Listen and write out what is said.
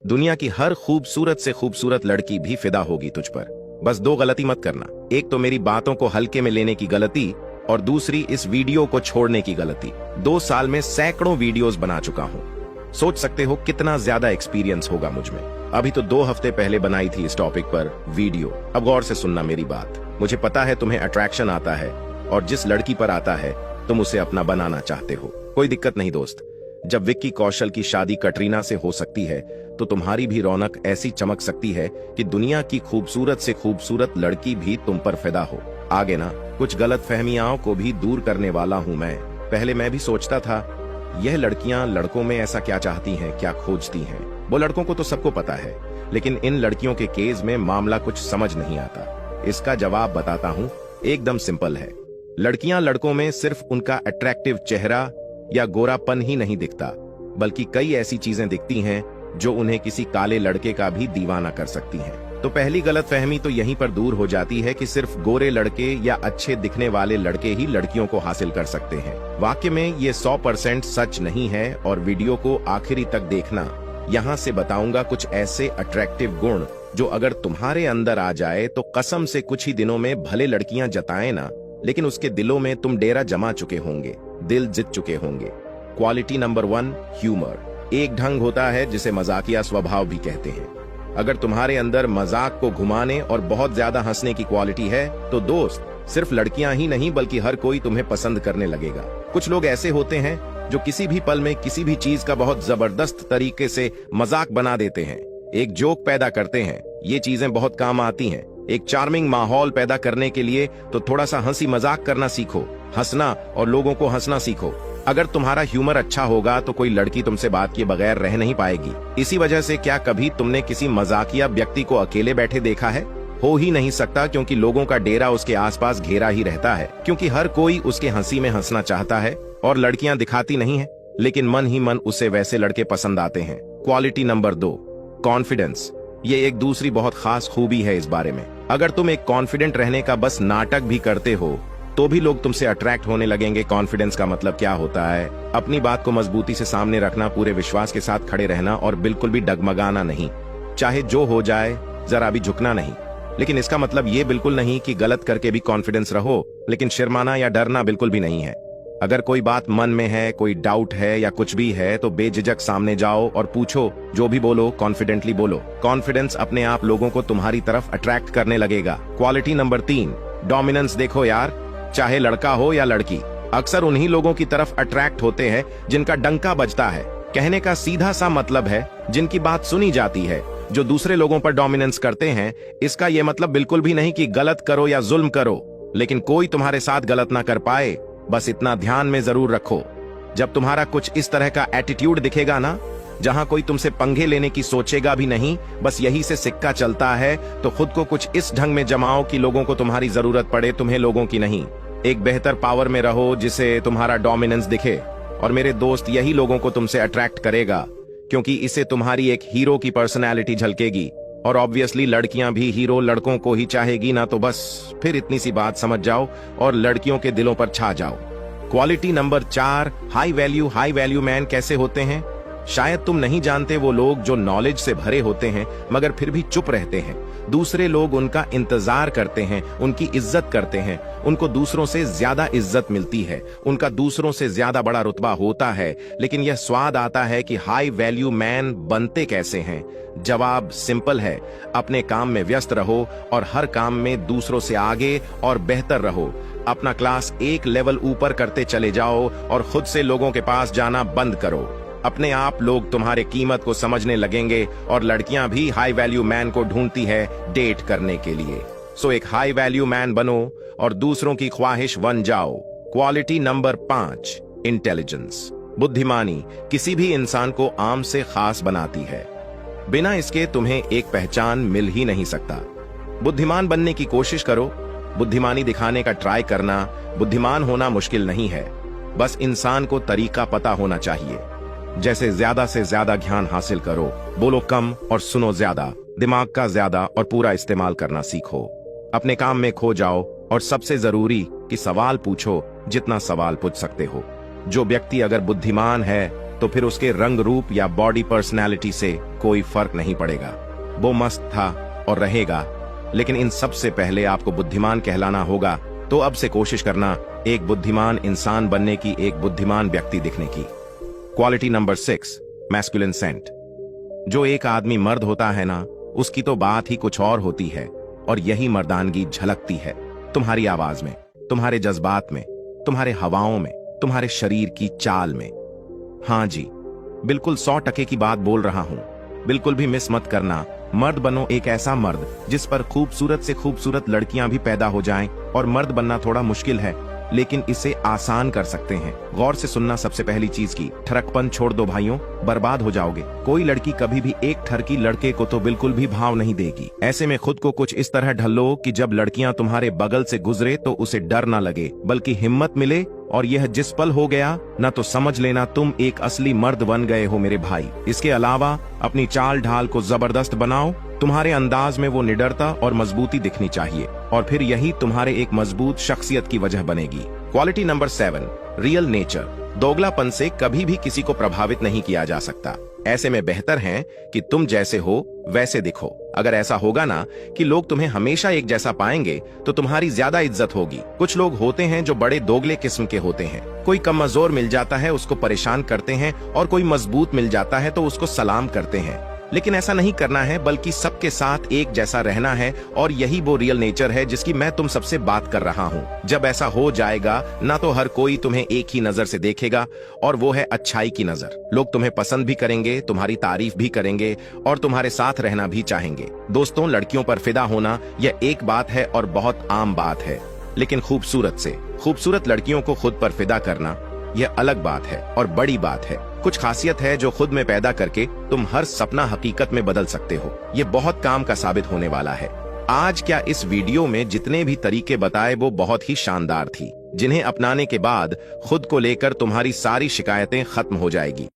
दुनिया की हर खूबसूरत से खूबसूरत लड़की भी फिदा होगी तुझ पर। बस दो गलती मत करना, एक तो मेरी बातों को हल्के में लेने की गलती और दूसरी इस वीडियो को छोड़ने की गलती। 2 साल में सैकड़ों वीडियोस बना चुका हूँ। सोच सकते हो कितना ज्यादा एक्सपीरियंस होगा मुझ में। अभी तो 2 हफ्ते पहले बनाई थी इस टॉपिक पर वीडियो। अब गौर से सुनना मेरी बात। मुझे पता है तुम्हें अट्रैक्शन आता है और जिस लड़की पर आता है तुम उसे अपना बनाना चाहते हो। कोई दिक्कत नहीं दोस्त, जब विक्की कौशल की शादी कटरीना से हो सकती है तो तुम्हारी भी रौनक ऐसी चमक सकती है कि दुनिया की खूबसूरत से खूबसूरत लड़की भी तुम पर फिदा हो। आगे ना कुछ गलत फहमियाओं को भी दूर करने वाला हूँ मैं। पहले मैं भी सोचता था यह लड़कियां लड़कों में ऐसा क्या चाहती हैं, क्या खोजती हैं। वो लड़कों को तो सबको पता है, लेकिन इन लड़कियों के केस में मामला कुछ समझ नहीं आता। इसका जवाब बताता हूँ, एकदम सिंपल है। लड़कियां लड़कों में सिर्फ उनका अट्रैक्टिव चेहरा या गोरापन ही नहीं दिखता, बल्कि कई ऐसी चीजें दिखती हैं जो उन्हें किसी काले लड़के का भी दीवाना कर सकती हैं। तो पहली गलतफहमी तो यहीं पर दूर हो जाती है कि सिर्फ गोरे लड़के या अच्छे दिखने वाले लड़के ही लड़कियों को हासिल कर सकते हैं। वाकई में ये 100% सच नहीं है और वीडियो को आखिरी तक देखना। यहाँ से बताऊंगा कुछ ऐसे अट्रैक्टिव गुण जो अगर तुम्हारे अंदर आ जाए तो कसम से कुछ ही दिनों में भले लड़कियां जताएं ना, लेकिन उसके दिलों में तुम डेरा जमा चुके होंगे, दिल जीत चुके होंगे। Quality number 1, humour. एक ढंग होता है जिसे मजाकिया स्वभाव भी कहते हैं। अगर तुम्हारे अंदर मजाक को घुमाने और बहुत ज्यादा हंसने की क्वालिटी है तो दोस्त, सिर्फ लड़कियां ही नहीं बल्कि हर कोई तुम्हें पसंद करने लगेगा। कुछ लोग ऐसे होते हैं जो किसी भी पल में किसी भी चीज का बहुत जबरदस्त तरीके से मजाक बना देते हैं, एक जोक पैदा करते हैं। ये चीजें बहुत काम आती हैं। एक चार्मिंग माहौल पैदा करने के लिए तो थोड़ा सा हंसी मजाक करना सीखो, हंसना और लोगों को हंसना सीखो। अगर तुम्हारा ह्यूमर अच्छा होगा तो कोई लड़की तुमसे बात किए बगैर रह नहीं पाएगी। इसी वजह से क्या कभी तुमने किसी मजाकिया व्यक्ति को अकेले बैठे देखा है? हो ही नहीं सकता, क्योंकि लोगों का डेरा उसके आसपास घेरा ही रहता है, क्योंकि हर कोई उसके हंसी में हंसना चाहता है और लड़कियां दिखाती नहीं है, लेकिन मन ही मन उसे वैसे लड़के पसंद आते हैं। Quality number 2, confidence. ये एक दूसरी बहुत खास खूबी है इस बारे में। अगर तुम एक कॉन्फिडेंट रहने का बस नाटक भी करते हो तो भी लोग तुमसे अट्रैक्ट होने लगेंगे। कॉन्फिडेंस का मतलब क्या होता है? अपनी बात को मजबूती से सामने रखना, पूरे विश्वास के साथ खड़े रहना और बिल्कुल भी डगमगाना नहीं। चाहे जो हो जाए जरा भी झुकना नहीं। लेकिन इसका मतलब ये बिल्कुल नहीं कि गलत करके भी कॉन्फिडेंस रहो, लेकिन शर्माना या डरना बिल्कुल भी नहीं है। अगर कोई बात मन में है, कोई डाउट है या कुछ भी है तो बेझिझक सामने जाओ और पूछो। जो भी बोलो कॉन्फिडेंटली बोलो। कॉन्फिडेंस अपने आप लोगों को तुम्हारी तरफ अट्रैक्ट करने लगेगा। Quality number 3, dominance. देखो यार, चाहे लड़का हो या लड़की, अक्सर उन्हीं लोगों की तरफ अट्रैक्ट होते हैं जिनका डंका बजता है। कहने का सीधा सा मतलब है जिनकी बात सुनी जाती है। जो दूसरे लोगों पर डोमिनेंस करते हैं, इसका यह मतलब बिल्कुल भी नहीं कि गलत करो या जुल्म करो, लेकिन कोई तुम्हारे साथ गलत ना कर पाए, बस इतना ध्यान में जरूर रखो। जब तुम्हारा कुछ इस तरह का एटीट्यूड दिखेगा ना, जहां कोई तुमसे पंगे लेने की सोचेगा भी नहीं, बस यही से सिक्का चलता है, तो खुद को कुछ इस ढंग में जमाओ कि लोगों को तुम्हारी जरूरत पड़े, तुम्हें लोगों की नहीं। एक बेहतर पावर में रहो जिसे तुम्हारा डोमिनेंस दिखे, और मेरे दोस्त यही लोगों को तुमसे अट्रैक्ट करेगा, क्योंकि इसे तुम्हारी एक हीरो की पर्सनैलिटी झलकेगी। और ऑब्वियसली लड़कियां भी हीरो लड़कों को ही चाहेगी ना, तो बस फिर इतनी सी बात समझ जाओ और लड़कियों के दिलों पर छा जाओ। Quality number 4, high value man कैसे होते हैं? शायद तुम नहीं जानते वो लोग जो नॉलेज से भरे होते हैं मगर फिर भी चुप रहते हैं। दूसरे लोग उनका इंतजार करते हैं, उनकी इज्जत करते हैं, उनको दूसरों से ज्यादा इज्जत मिलती है, उनका दूसरों से ज्यादा बड़ा रुतबा होता है। लेकिन यह स्वाद आता है कि हाई वैल्यू मैन बनते कैसे हैं? जवाब सिंपल है, अपने काम में व्यस्त रहो और हर काम में दूसरों से आगे और बेहतर रहो। अपना क्लास एक लेवल ऊपर करते चले जाओ और खुद से लोगों के पास जाना बंद करो। अपने आप लोग तुम्हारे कीमत को समझने लगेंगे और लड़कियां भी हाई वैल्यू मैन को ढूंढती है डेट करने के लिए। सो एक हाई वैल्यू मैन बनो और दूसरों की ख्वाहिश बन जाओ। Quality number 5, intelligence. बुद्धिमानी किसी भी इंसान को आम से खास बनाती है। बिना इसके तुम्हें एक पहचान मिल ही नहीं सकता। बुद्धिमान बनने की कोशिश करो, बुद्धिमानी दिखाने का ट्राई करना। बुद्धिमान होना मुश्किल नहीं है, बस इंसान को तरीका पता होना चाहिए। जैसे ज्यादा से ज्यादा ज्ञान हासिल करो, बोलो कम और सुनो ज्यादा, दिमाग का ज्यादा और पूरा इस्तेमाल करना सीखो। अपने काम में खो जाओ और सबसे जरूरी कि सवाल पूछो जितना सवाल पूछ सकते हो। जो व्यक्ति अगर बुद्धिमान है तो फिर उसके रंग रूप या बॉडी पर्सनैलिटी से कोई फर्क नहीं पड़ेगा। वो मस्त था और रहेगा। लेकिन इन सब से पहले आपको बुद्धिमान कहलाना होगा, तो अब से कोशिश करना एक बुद्धिमान इंसान बनने की, एक बुद्धिमान व्यक्ति दिखने की। Quality number 6, masculine scent. जो एक आदमी मर्द होता है ना, उसकी तो बात ही कुछ और होती है, और यही मर्दानगी झलकती है तुम्हारी आवाज में, तुम्हारे जज्बात में, तुम्हारे हवाओं में, तुम्हारे शरीर की चाल में। हाँ जी, बिल्कुल 100% की बात बोल रहा हूं। बिल्कुल भी मिस मत करना। मर्द बनो एक ऐसा मर्द जिस पर खूबसूरत से खूबसूरत लड़कियां भी पैदा हो जाएं। और मर्द बनना थोड़ा मुश्किल है, लेकिन इसे आसान कर सकते हैं। गौर से सुनना सबसे पहली चीज की, ठरकपन छोड़ दो भाइयों, बर्बाद हो जाओगे। कोई लड़की कभी भी एक ठरकी लड़के को तो बिल्कुल भी भाव नहीं देगी। ऐसे में खुद को कुछ इस तरह ढलो कि जब लड़कियां तुम्हारे बगल से गुजरे तो उसे डर ना लगे, बल्कि हिम्मत मिले। और यह जिस पल हो गया ना, तो समझ लेना तुम एक असली मर्द बन गए हो मेरे भाई। इसके अलावा अपनी चाल ढाल को जबरदस्त बनाओ। तुम्हारे अंदाज में वो निडरता और मजबूती दिखनी चाहिए, और फिर यही तुम्हारे एक मजबूत शख्सियत की वजह बनेगी। Quality number 7, real nature. दोगलापन से कभी भी किसी को प्रभावित नहीं किया जा सकता। ऐसे में बेहतर है कि तुम जैसे हो वैसे दिखो। अगर ऐसा होगा ना कि लोग तुम्हें हमेशा एक जैसा पाएंगे, तो तुम्हारी ज्यादा इज्जत होगी। कुछ लोग होते हैं जो बड़े दोगले किस्म के होते हैं। कोई कमजोर मिल जाता है उसको परेशान करते हैं, और कोई मजबूत मिल जाता है तो उसको सलाम करते हैं। लेकिन ऐसा नहीं करना है, बल्कि सबके साथ एक जैसा रहना है। और यही वो रियल नेचर है जिसकी मैं तुम सबसे बात कर रहा हूँ। जब ऐसा हो जाएगा ना, तो हर कोई तुम्हें एक ही नजर से देखेगा, और वो है अच्छाई की नजर। लोग तुम्हें पसंद भी करेंगे, तुम्हारी तारीफ भी करेंगे, और तुम्हारे साथ रहना भी चाहेंगे। दोस्तों, लड़कियों पर फिदा होना यह एक बात है और बहुत आम बात है, लेकिन खूबसूरत लड़कियों को खुद पर फिदा करना यह अलग बात है और बड़ी बात है। कुछ खासियत है जो खुद में पैदा करके तुम हर सपना हकीकत में बदल सकते हो। ये बहुत काम का साबित होने वाला है। आज क्या इस वीडियो में जितने भी तरीके बताए वो बहुत ही शानदार थी, जिन्हें अपनाने के बाद खुद को लेकर तुम्हारी सारी शिकायतें खत्म हो जाएगी।